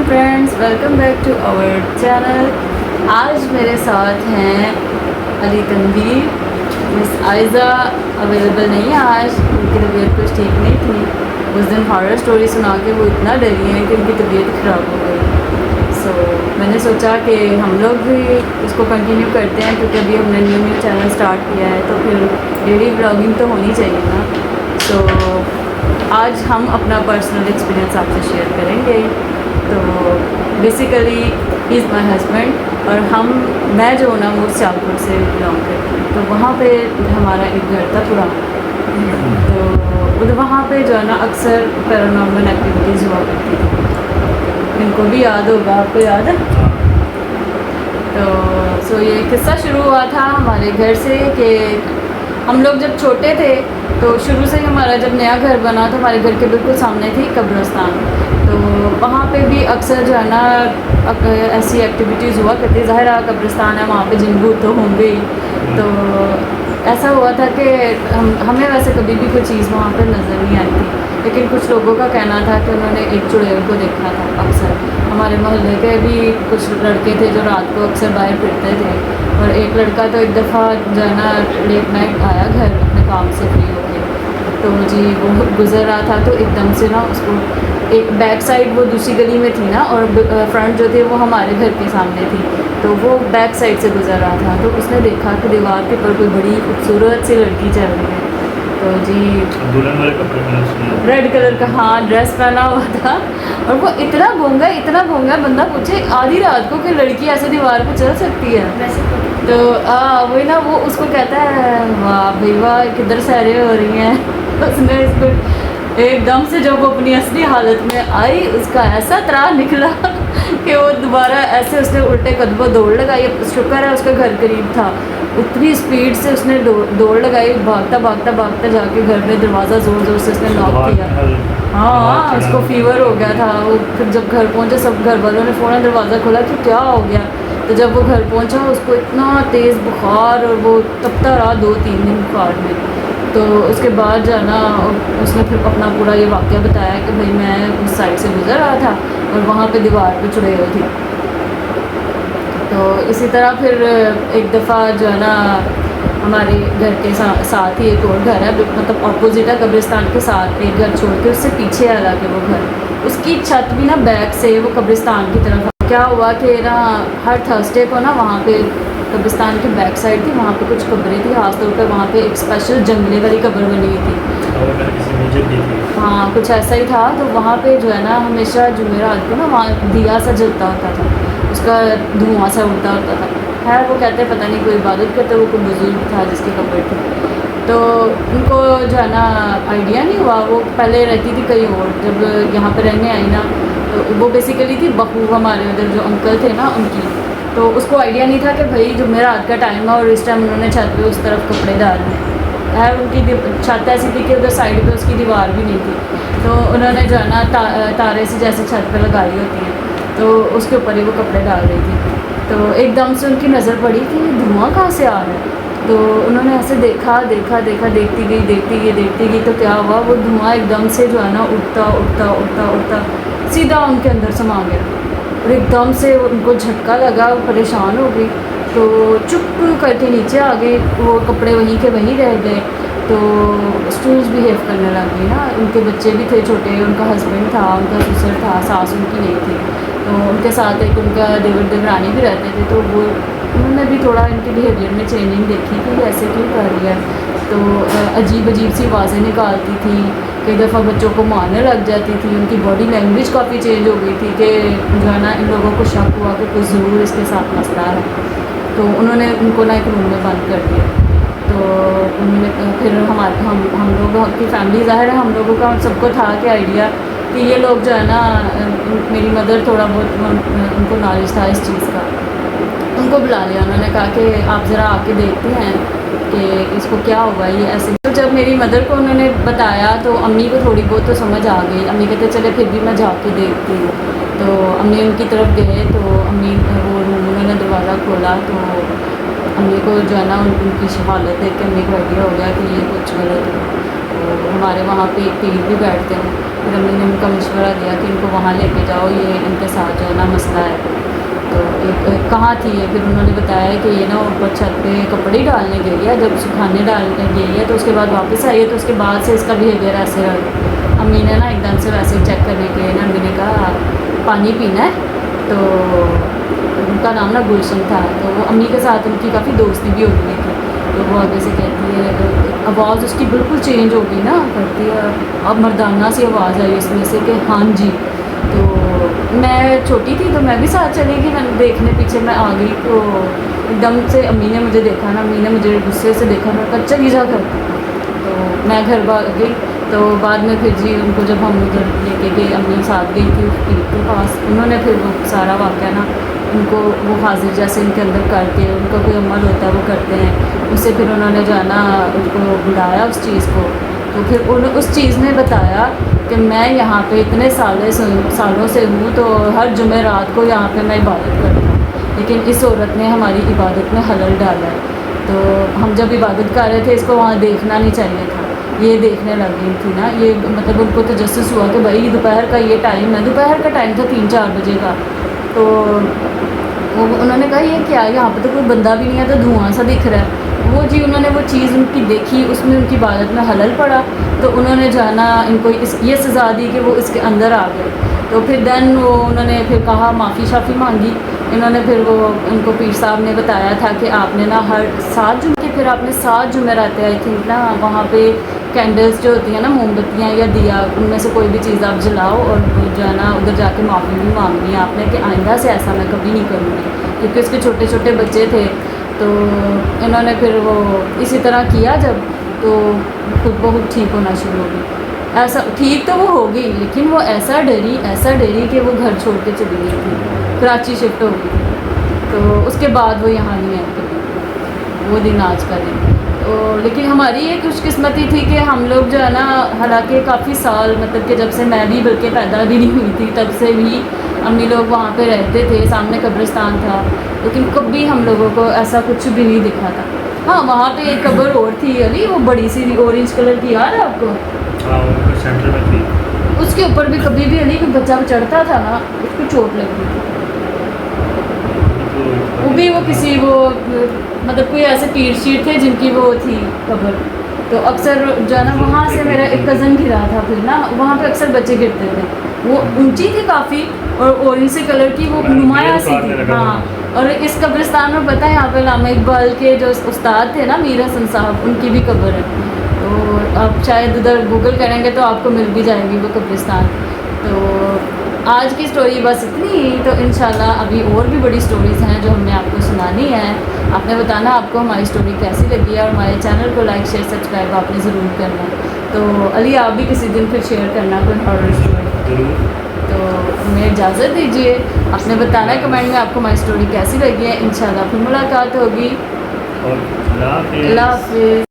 Friends, welcome back to our channel. आज मेरे साथ हैं अली तनवीर। मिस आयज़ा अवेलेबल नहीं है आज, उनकी तबीयत कुछ ठीक नहीं थी। उस दिन हॉरर स्टोरी सुना के वो इतना डरी हैं कि उनकी तबीयत ख़राब हो गई। सो मैंने सोचा कि हम लोग भी इसको कंटिन्यू करते हैं, क्योंकि अभी हमने न्यू चैनल स्टार्ट किया है तो फिर डेली व्लॉगिंग तो होनी चाहिए ना। सो आज हम अपना पर्सनल एक्सपीरियंस आपसे शेयर करेंगे। तो basically he is my husband और मैं जो हूँ ना वो सियालकोट से बिलोंग करती हूँ। तो वहाँ पे हमारा एक घर था पुराना। तो वहाँ पे जो है ना अक्सर पैरानॉर्मल एक्टिविटीज़ हुआ करती थी। इनको भी याद होगा, आपको याद है? तो ये किस्सा शुरू हुआ था हमारे घर से कि हम लोग जब छोटे थे तो शुरू से ही हमारा जब नया घर बना तो हमारे घर के बिल्कुल सामने थी कब्रिस्तान। तो वहाँ पे भी अक्सर जो है ना ऐसी एक्टिविटीज़ हुआ करती। ज़ाहिर है कब्रिस्तान है, वहाँ पे जिन भूत तो होंगे ही। तो ऐसा हुआ था कि हमें वैसे कभी भी कोई चीज़ वहाँ पर नज़र नहीं आई थी, लेकिन कुछ लोगों का कहना था कि उन्होंने एक चुड़ैल को देखा था। अक्सर हमारे मोहल्ले के भी कुछ लड़के थे जो रात को अक्सर बाहर फिरते थे, और एक लड़का तो एक दफ़ा जो है ना लेट नाइट आया घर अपने काम से फ्री होके। तो जी वो गुज़र रहा था तो एकदम से ना उसको एक बैक साइड, वो दूसरी गली में थी ना, और फ्रंट जो थे वो हमारे घर के सामने थी, तो वो बैक साइड से गुज़र रहा था। तो उसने देखा कि दीवार के ऊपर कोई बड़ी खूबसूरत सी लड़की चल रही है। तो जी दुल्हन वाले कपड़े में उसने रेड कलर का ड्रेस पहना हुआ था, और वो इतना गूंगा बंदा पूछे आधी रात को कि लड़की ऐसे दीवार पे चल सकती है। तो वही ना, वो उसको कहता है वाह भाई वाह किधर सैरें हो रही हैं। उसने इसको एकदम से जब वो अपनी असली हालत में आई, उसका ऐसा त्राह निकला कि वो दोबारा ऐसे उसने उल्टे कदमों दौड़ लगाई। शुक्र है उसका घर करीब था, उतनी स्पीड से उसने दौड़ लगाई, भागता जाके घर में दरवाज़ा ज़ोर से उसने लॉक किया। हाँ, उसको फीवर हो गया था। वो फिर जब घर पहुँचे सब घर वालों ने फ़ौरन दरवाज़ा खोला कि क्या हो गया। तो जब वो घर पहुँचा उसको इतना तेज़ बुखार, और वो तपता रहा 2-3 दिन बुखार में। तो उसके बाद जो है ना उसने फिर अपना पूरा ये वाक़या बताया कि भाई मैं उस साइड से गुज़र रहा था और वहाँ पे दीवार पे चुड़ैल थी। तो इसी तरह फिर एक दफ़ा जो है ना हमारे घर के साथ ही एक और घर है, मतलब अपोजिट है कब्रिस्तान के साथ, एक घर छोड़ के उससे पीछे आ के वो घर, उसकी छत भी ना बैक से वो कब्रिस्तान की तरफ। क्या हुआ कि ना हर थर्सडे को ना वहाँ पे कब्रिस्तान की बैक साइड थी, वहाँ पे कुछ कब्रें थी, खास तौर पर वहाँ पे एक स्पेशल जंगले वाली कब्र बनी हुई थी। हाँ, कुछ ऐसा ही था। तो वहाँ पे जो है ना हमेशा जुमेरात को ना वहाँ दिया सा जलता होता था, उसका धुआं सा उड़ता होता था। है वो कहते हैं पता नहीं कोई इबादत करते, वो कोई बुजुर्ग था जिसकी कब्र थी। तो उनको जो है ना आइडिया नहीं हुआ, वो पहले रहती थी कहीं और, जब यहाँ पर रहने आई ना तो वो बेसिकली थी बहू हमारे उधर जो अंकल थे ना उनकी। तो उसको आइडिया नहीं था कि भाई जो मेरा रात का टाइम है और इस टाइम उन्होंने छत पे उस तरफ कपड़े डालने है। उनकी छत ऐसी थी कि उधर साइड पे उसकी दीवार भी नहीं थी, तो उन्होंने जो है ना तारे से जैसे छत पे लगाई होती है, तो उसके ऊपर ही वो कपड़े डाल रही थी। तो एकदम से उनकी नज़र पड़ी कि ये धुआं कहाँ से आ रहा है। तो उन्होंने ऐसे देखा, देखती गई। तो क्या हुआ, वो धुआं एकदम से जो है ना उड़ता सीधा उनके अंदर समा गया, और एकदम से उनको झटका लगा, वो परेशान हो गई। तो चुप करके नीचे आ गई, वो कपड़े वहीं के वहीं रह गए। तो स्ट्रेंज बिहेव करने लग गई ना। उनके बच्चे भी थे छोटे, उनका हस्बैंड था, उनका ससुर था, सास उनकी नहीं थी। तो उनके साथ एक उनका देवरानी भी रहते थे। तो वो उन्होंने भी थोड़ा इनके बिहेवियर में चेंजिंग देखी कि ऐसे क्यों कर रही है। तो अजीब सी आवाज़ें निकालती थी, कई दफ़ा बच्चों को मारने लग जाती थी। उनकी बॉडी लैंग्वेज काफ़ी चेंज हो गई थी कि जो है ना इन लोगों को शक हुआ कि कुछ ज़रूर इसके साथ मसला है। तो उन्होंने उनको ना एक रूम में बंद कर दिया। तो उन्होंने फिर हम लोग की फैमिली, ज़ाहिर है हम लोगों का सबको था कि आइडिया कि ये लोग जो है ना, मेरी मदर थोड़ा बहुत उनको नॉलेज था इस चीज़ का, उनको बुला लिया। उन्होंने कहा कि आप ज़रा आके देखते हैं कि इसको क्या हुआ ये ऐसे। तो जब मेरी मदर को उन्होंने बताया तो अम्मी को थोड़ी बहुत तो समझ आ गई। अम्मी कहते चले फिर भी मैं जाके देखती हूँ। तो अम्मी उनकी तरफ गए, तो अम्मी वो रूम उन्होंने दरवाज़ा खोला, तो अम्मी को जो है ना उनकी हालत देख के अम्मी को आइडिया हो गया कि ये कुछ गलत है। तो हमारे वहाँ पे एक पीर भी बैठते हैं, फिर अम्मी ने उनका मशवरा दिया कि इनको वहाँ लेके जाओ, ये इनके साथ जो है ना मसला है। तो एक कहाँ थी ये, फिर उन्होंने बताया कि ये ना ऊपर छत पे कपड़े डालने गई है, जब सुखाने डालने गई है तो उसके बाद वापस आई है, तो उसके बाद से इसका बिहेवियर ऐसे रहा। अम्मी ने ना एकदम से वैसे चेक करने के लिए ना अम्मी ने कहा पानी पीना है, तो उनका नाम ना गुलशन था, तो वो अम्मी के साथ उनकी काफ़ी दोस्ती भी हो गई थी। तो वो आगे से कहती है, तो आवाज़ उसकी बिल्कुल चेंज हो गई ना, करती है अब मर्दाना सी आवाज़ आई उसमें से कि हाँ जी। तो मैं छोटी थी तो मैं भी साथ चली गई, मैंने देखने पीछे मैं आ गई, तो एकदम से अम्मी ने मुझे देखा ना, अम्मी ने मुझे गुस्से से देखा, मैं कहा चली जा घर। तो मैं घर भाग गई। तो बाद में फिर जी उनको जब हम उधर लेके गए, अम्मी साथ गई थी उस पीर के पास, उन्होंने फिर वो सारा वाक़या ना उनको वो हाजिर जैसे इनके अंदर करके उनका कोई अमल होता है वो करते हैं, उससे फिर उन्होंने जो है ना उनको बुलाया उस चीज़ को। तो फिर उस चीज़ ने बताया कि मैं यहाँ पे इतने सालों से हूँ, तो हर जुमेरात को यहाँ पे मैं इबादत करता हूँ, लेकिन इस औरत ने हमारी इबादत में हलल डाला है। तो हम जब इबादत कर रहे थे इसको वहाँ देखना नहीं चाहिए था, ये देखने लग गई थी ना, ये मतलब उनको तजस्सुस हुआ कि भाई दोपहर का ये टाइम है, दोपहर का टाइम था 3-4 बजे का। तो वो उन्होंने कहा ये क्या है, यहाँ पे तो कोई बंदा भी नहीं है, तो धुआं सा दिख रहा है। वो जी उन्होंने वो चीज़ उनकी देखी, उसमें उनकी इबादत में हलल पड़ा, तो उन्होंने जो है ना इनको ये सज़ा दी कि वो इसके अंदर आ गए। तो फिर देन वो उन्होंने फिर कहा माफ़ी शाफ़ी मांगी इन्होंने, फिर वो उनको पीर साहब ने बताया था कि आपने ना हर 7 जुमे, फिर आपने 7 जुमेरात आई थिंक ना वहाँ पे कैंडल्स जो होती हैं ना, मोमबत्तियाँ या दिया, उनमें से कोई भी चीज़ आप जलाओ और जो है ना उधर जाके माफ़ी भी मांगनी है आपने कि आइंदा से ऐसा मैं कभी नहीं करूँगी, क्योंकि उसके छोटे छोटे बच्चे थे। तो इन्होंने फिर वो इसी तरह किया जब, तो खुद बहुत ठीक होना शुरू हो गई। ऐसा ठीक तो वो हो गई, लेकिन वो ऐसा डरी कि वो घर छोड़ के चली गई थी, कराची शिफ्ट हो गई थी। तो उसके बाद वो यहाँ नहीं आई कभी, वो दिन आज का दिन। तो लेकिन हमारी ये खुशकिस्मती थी कि हम लोग जो है ना, हालांकि काफ़ी साल मतलब कि जब से मैं भी बल्कि पैदा भी नहीं हुई थी तब से भी अम्मी लोग वहाँ पे रहते थे, सामने कब्रिस्तान था, लेकिन कभी हम लोगों को ऐसा कुछ भी नहीं दिखा था। हाँ वहाँ पे एक कब्र और थी अली, वो बड़ी सी ऑरेंज कलर की, याद है आपको? हाँ वो सेंटर में थी। उसके ऊपर भी कभी भी अली कोई बच्चा चढ़ता था ना उसको चोट लगती थी। वो भी वो किसी वो मतलब कोई ऐसे पीर शीर थे जिनकी वो थी कब्र, तो अक्सर जो है ना वहाँ से मेरा एक कज़न गिरा था, फिर ना वहाँ पे अक्सर बच्चे गिरते थे। वो ऊंची थी काफ़ी और ऑरेंज से कलर की वो नुमाया सी थी। हाँ, और इस कब्रिस्तान में पता है यहाँ पे अल्लामा इकबाल के जो उस्ताद थे ना मीर हसन साहब, उनकी भी कब्र है। तो आप शायद उधर गूगल करेंगे तो आपको मिल भी जाएगी वो कब्रिस्तान। तो आज की स्टोरी बस इतनी, तो इंशाल्लाह अभी और भी बड़ी स्टोरीज़ हैं जो हमने आपको सुनानी है। आपने बताना आपको हमारी स्टोरी कैसी लगी है, और हमारे चैनल को लाइक शेयर सब्सक्राइब आपने ज़रूर करना है। तो अली आप भी किसी दिन फिर शेयर करना कोई हॉरर स्टोरी। तो हमें इजाज़त दीजिए, आपने बताना है कमेंट में आपको हमारी स्टोरी कैसी लगी है। इंशाल्लाह फिर मुलाकात होगी। और अल्लाह हाफ़िज़। अल्लाह हाफ़िज़।